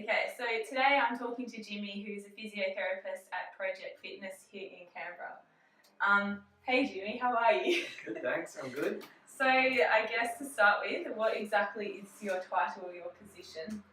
Okay, so today I'm talking to Jimmy, who's a physiotherapist at Project Fitness here in Canberra. Hey Jimmy, how are you? Good, thanks. I'm good. So I guess to start with, what exactly is your title or your position?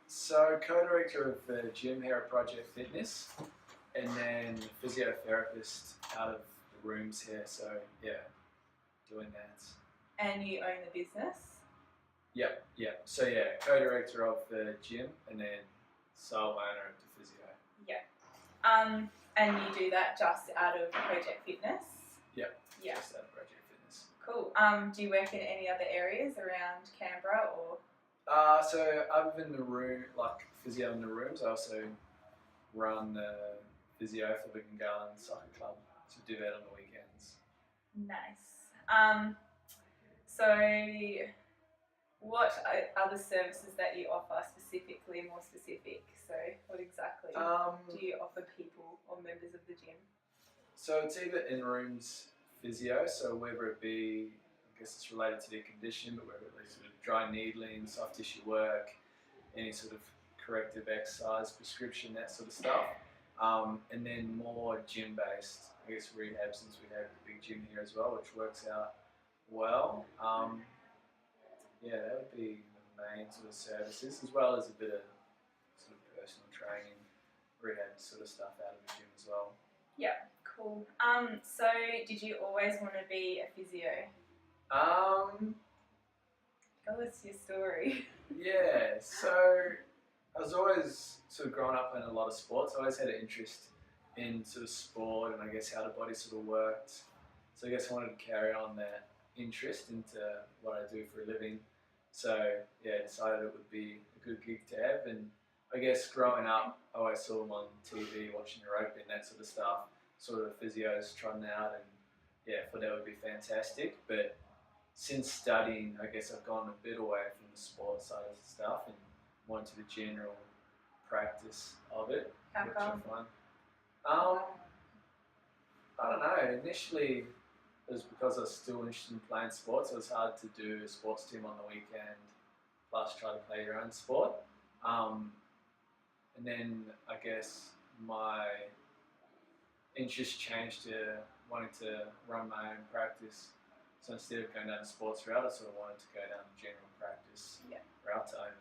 So co-director of the gym here at Project Fitness, and then physiotherapist out of the rooms here. So yeah, doing that. And you own the business? Yep. So yeah, co-director of the gym, and then sole owner of the physio. And you do that just out of Project Fitness? Yep. Yeah. Just out of Project Fitness. Cool. Do you work in any other areas around Canberra or? So other than the room, like physio in the rooms, I also run the physio for the Gungahlin Soccer Club. So do that on the weekends. Nice. So what are the services that you offer specifically, more specific? So what exactly do you offer people or members of the gym? So it's either in-rooms physio, so whether it be, I guess it's related to their condition, but whether it be sort of dry needling, soft tissue work, any sort of corrective exercise, prescription, that sort of stuff. And then more gym-based, I guess rehab, since we have the big gym here as well, which works out well. Yeah, that would be the main sort of services, as well as a bit of sort of personal training, rehab sort of stuff out of the gym as well. Yeah, cool. So did you always want to be a physio? Tell us your story. Yeah, so I was always sort of growing up playing a lot of sports. I always had an interest in sort of sport and I guess how the body sort of worked. So I guess I wanted to carry on that interest into what I do for a living. So yeah, I decided it would be a good gig to have. And I guess growing up, I always saw them on TV, watching the rugby and that sort of stuff. Sort of physios trotting out, and yeah, I thought that would be fantastic. But since studying, I guess I've gone a bit away from the sports side of stuff and more into the general practice of it, How which come? I find. I don't know. Initially, it was because I was still interested in playing sports. It was hard to do a sports team on the weekend, plus try to play your own sport. And then I guess my interest changed to wanting to run my own practice. So instead of going down the sports route, I sort of wanted to go down the general practice route to own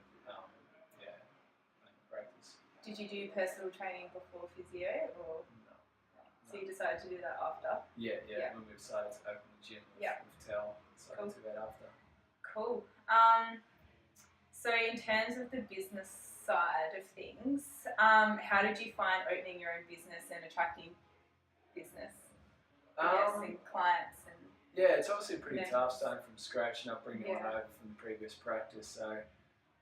practice. Did you do personal training before physio or? No. So you decided to do that after? Yeah. When we decided to open the gym with Tel, so I did that after. Cool. So in terms of the business side of things, how did you find opening your own business and attracting business? And clients and yeah, it's obviously pretty tough starting from scratch, not bringing one over from the previous practice. So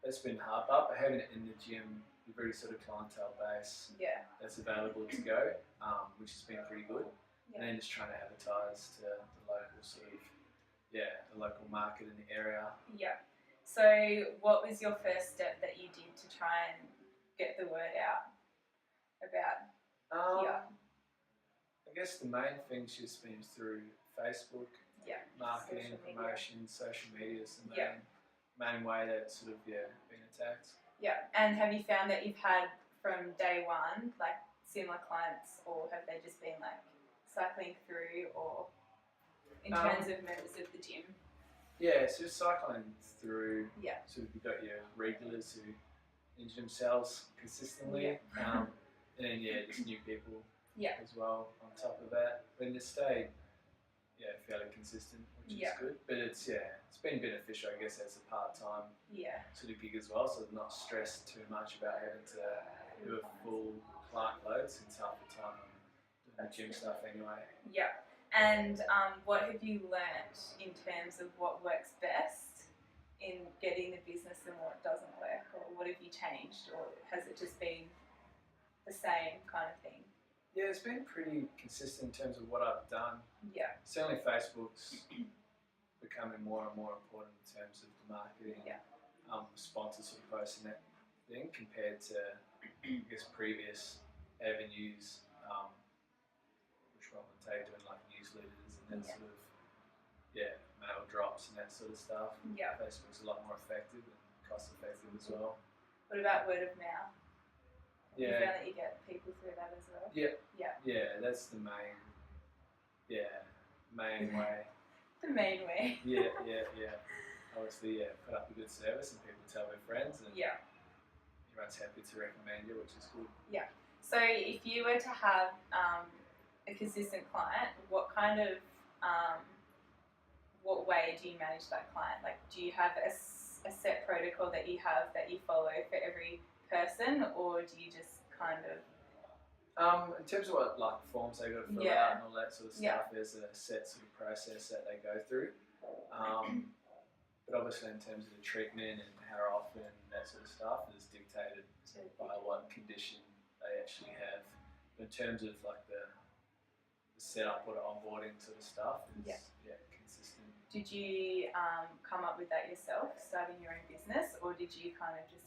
that's been hard. But having it in the gym, you've already sort of clientele base that's available to go, which has been pretty good. And then just trying to advertise to the local sort of the local market in the area. Yeah. So what was your first step that you did to try and get the word out about I guess the main thing's just been through Facebook, marketing, promotion, social media is the main way that sort of been attacked. Yeah, and have you found that you've had from day one like similar clients, or have they just been like cycling through, or in terms of members of the gym? Yeah, so cycling through. Yeah. So you've got your regulars who injure themselves consistently, and then just new people as well on top of that. But it stayed fairly consistent, which is good. But it's been beneficial, I guess, as a part-time sort of gig as well. So not stressed too much about having to do a full client load, since half the time I'm doing the gym stuff anyway. Yeah. And what have you learnt in terms of what works best in getting the business and what doesn't work, or what have you changed, or has it just been the same kind of thing? Yeah, it's been pretty consistent in terms of what I've done. Yeah. Certainly Facebook's becoming more and more important in terms of the marketing, sponsors sort of posting that thing compared to, I guess, previous avenues, which one would take doing like newsletters and then sort of, mail drops and that sort of stuff. Yeah. Facebook's a lot more effective and cost effective as well. What about word of mouth? Have you Yeah. found that you get people through that as well? Yeah, that's the main way. The main way. Yeah. Obviously, put up a good service and people tell their friends and everyone's happy to recommend you, which is good. So if you were to have a consistent client, what kind of what way do you manage that client? Like, do you have a set protocol that you have that you follow for every person, or do you just kind of in terms of what like forms they got to fill out and all that sort of stuff, there's a set sort of process that they go through. But obviously, in terms of the treatment and how often that sort of stuff is dictated by what condition they actually have. But in terms of like the setup or the onboarding sort of stuff, is consistent. Did you come up with that yourself, starting your own business, or did you kind of just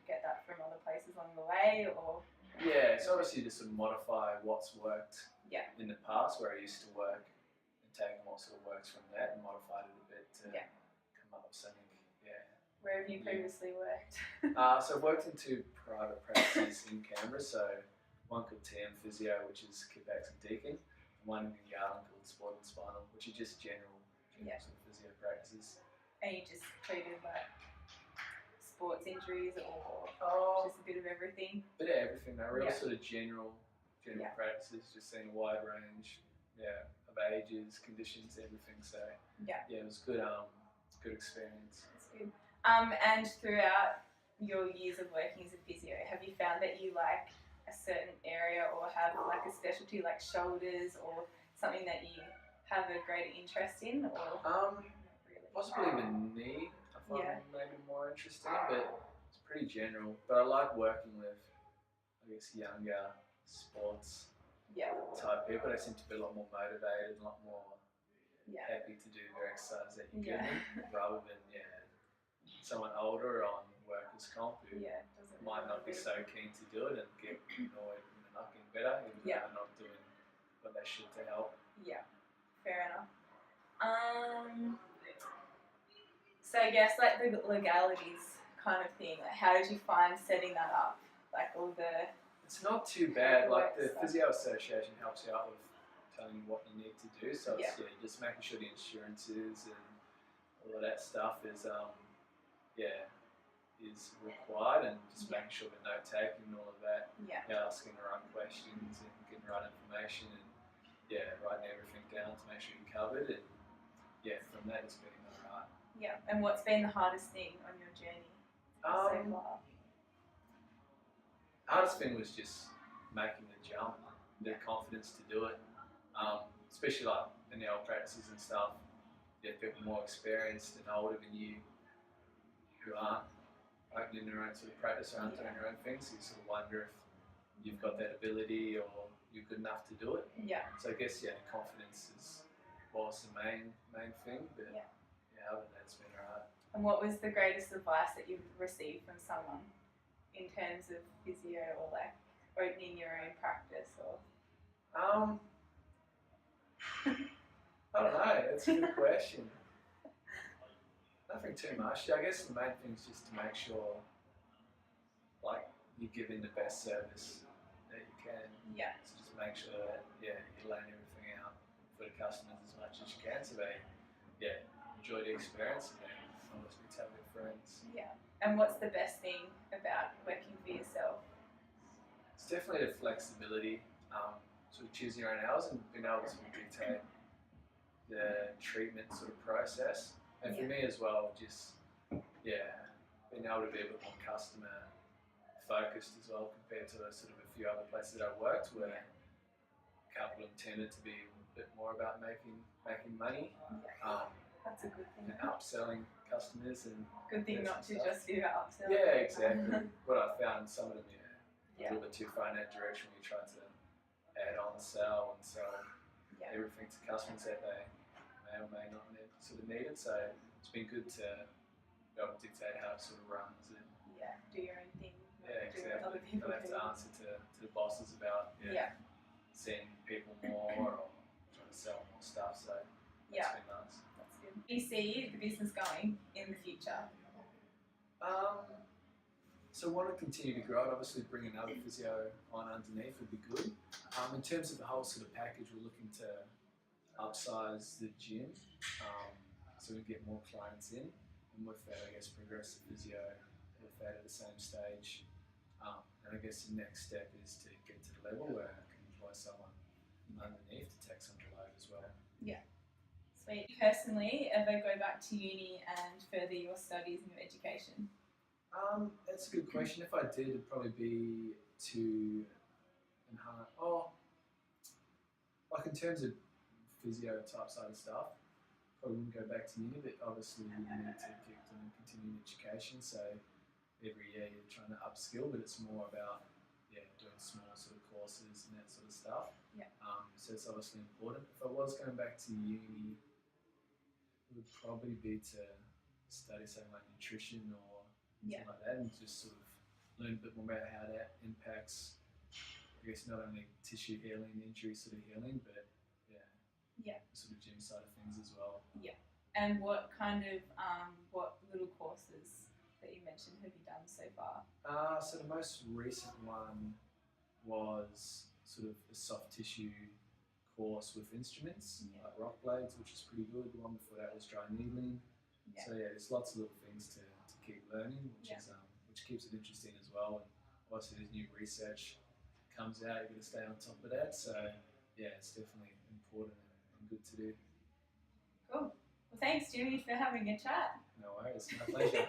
get that from other places along the way, or? Yeah, so obviously just sort of modify what's worked in the past where I used to work and taking what sort of works from that and modified it a bit to come up with something, Where have you previously worked? So I've worked in 2 private practices in Canberra, so one called TM Physio, which is Kickbacks and Deakin, and one in Garland called Sport and Spinal, which are just general sort of physio practices. And you just treated like sports injuries or just a bit of everything? Bit of everything, they're real sort of general practices, just seeing a wide range of ages, conditions, everything. So it was good experience. That's good. And throughout your years of working as a physio, have you found that you like a certain area or have like a specialty like shoulders or something that you have a greater interest in, or possibly the knee I find maybe more interesting, but it's pretty general. But I like working with, I guess, younger sports type people. They seem to be a lot more motivated, a lot more happy to do their exercise that you give them, rather than someone older on workers' comp who might not be so keen to do it and get annoyed when they're not getting better, even though they're not doing what they should to help. Yeah, fair enough. So I guess like the legalities kind of thing, like how did you find setting that up? Like all the... It's not too bad, like the Physio Association helps you out with telling you what you need to do, so it's just making sure the insurances and all of that stuff is required, and just making sure the note taking and all of that, asking the right questions and getting the right information and writing everything down to make sure you're covered, and from that it's been alright. Yeah, and what's been the hardest thing on your journey so far? Hardest thing was just making the jump, the confidence to do it, especially like in the old practices and stuff. People more experienced and older than you who aren't opening their own sort of practice or aren't doing their own things, so you sort of wonder if you've got that ability or you're good enough to do it. So I guess the confidence was the main thing, but other than that it's been alright. And what was the greatest advice that you've received from someone in terms of physio or like opening your own practice or? I don't know, that's a good question. Nothing too much. I guess the main thing is just to make sure like you're giving the best service that you can. So just make sure that you're laying everything out for the customers as much as you can, so they enjoy the experience and then obviously tell their friends. And what's the best thing about working for yourself? It's definitely the flexibility, sort of choosing your own hours and being able to dictate the treatment sort of process. And for me as well, just being able to be a bit more customer focused as well compared to sort of a few other places that I've worked where a couple of them tended to be a bit more about making money. That's a good thing. And upselling customers and good thing not to just do upselling. Yeah, exactly. What I found, some of them a little bit too far in that direction when you try to add on, sell and sell everything to customers that they may or may not sort of need it. So it's been good to be able to dictate how it sort of runs and do your own thing. Exactly. Do what other people don't have to answer to the bosses about seeing people more or trying to sell more stuff. So that's been nice. That's good. Do you see the business going in the future? So I want to continue to grow it. Obviously, bring another physio on underneath would be good. In terms of the whole sort of package, we're looking to upsize the gym so we get more clients in. And with that, I guess progressive physio with that at the same stage. And I guess the next step is to get to the level where I can employ someone underneath to take some of the load as well. Yeah. Sweet. Personally, ever go back to uni and further your studies and your education? That's a good question. If I did, it'd probably be to enhance. Oh, like in terms of physio type side of stuff, probably wouldn't go back to uni, but obviously you need to keep doing continuing education. So every year you're trying to upskill, but it's more about doing small sort of courses and that sort of stuff. Yeah. So it's obviously important. If I was going back to uni, it would probably be to study something like nutrition or something like that, and just sort of learn a bit more about how that impacts, I guess, not only tissue healing, injury sort of healing, but the sort of gym side of things as well. Yeah. And what kind of what little courses that you mentioned have you done so far? So the most recent one was sort of a soft tissue course with instruments like rock blades, which is pretty good. The one before that was dry needling. Yeah. So there's lots of little things to keep learning, which is which keeps it interesting as well. And obviously, there's new research comes out. You've got to stay on top of that. So it's definitely important and good to do. Cool. Well, thanks, Jimmy, for having a chat. No worries. My pleasure.